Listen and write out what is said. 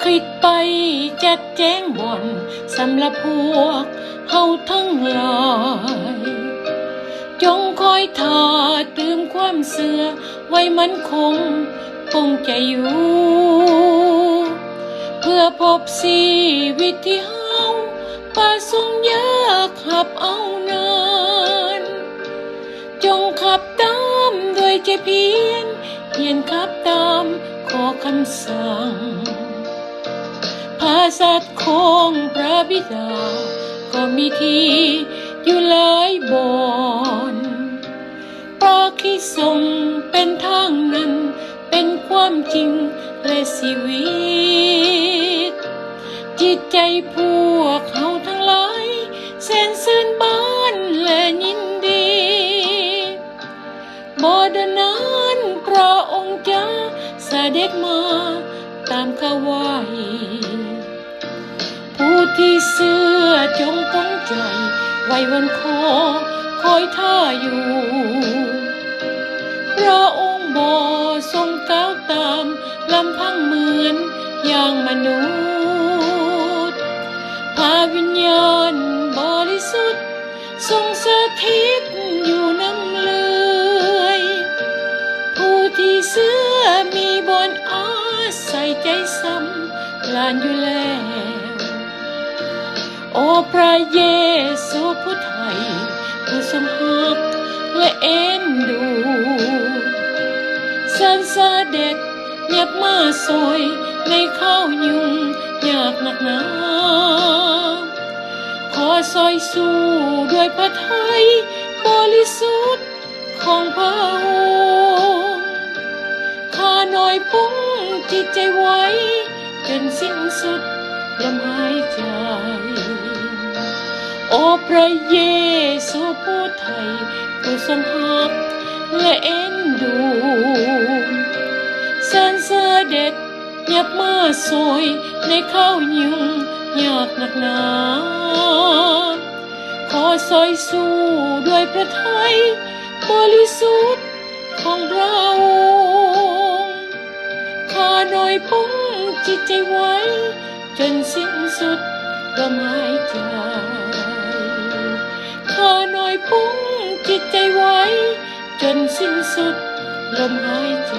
คิดไปจัดแจ้งบ่อนสำหรับพวกเฮาทั้งหลายจงคอยท่าตืมความเสื่อไว้มันคงใจอยู่เพื่อพบชีวิตที่เฮาประสงค์อยากขับเอานานจงขับตามด้วยใจเพียรขับตามขอคำสั่งภาษัทของพระบิดาก็มีที่อยู่หลายบ่อนพระคริสต์ทรงเป็นทางนั้นเป็นความจริงและชีวิตจิตใจพวกเขาทั้งหลายแสนซื่นบานและยินดีบ่ดนั้นพระองค์จะเสด็จมาตามข่าวไว้ผู้ที่เชื่อจงตั้งใจไว้วันคอยท่าอยู่พระองค์บ่ทรงก้าวตามลำพังเหมือนอย่างมนุษย์พาวิญญาณบริสุทธิ์ทรงสถิตอยู่นำเลยผู้ที่เชื่อมีบ่อนอาศัยใจซ้ำลานอยู่แล้วโอ้พระเยซูผู้ไทยผู้ทรงรักและเอ็นดูเสด็จเงียบมาซอยในข้าวยุ่งยากหนักหนาขอซอยสู้ด้วยพระทัยบริสุทธิ์ของพระองค์ข้าหน่อยปุ้งจิตใจไว้จนสิ้นสุดลมหายใจโอ้พระเยซูผู้ไทยผู้ทรงรักและเอ็นดูเสด็จเงียบมาซอยในข้าวยุ่งยากหนักหนาขอซอยสู้ด้วยพระทัยบริสุทธิ์ของพระองค์ข้าหน่อยปุ้งจิตใจไว้จนสิ้นสุดลมหายใจข้าหน่อยปุ้งจิตใจไว้จนสิ้นสุดลมหายใจ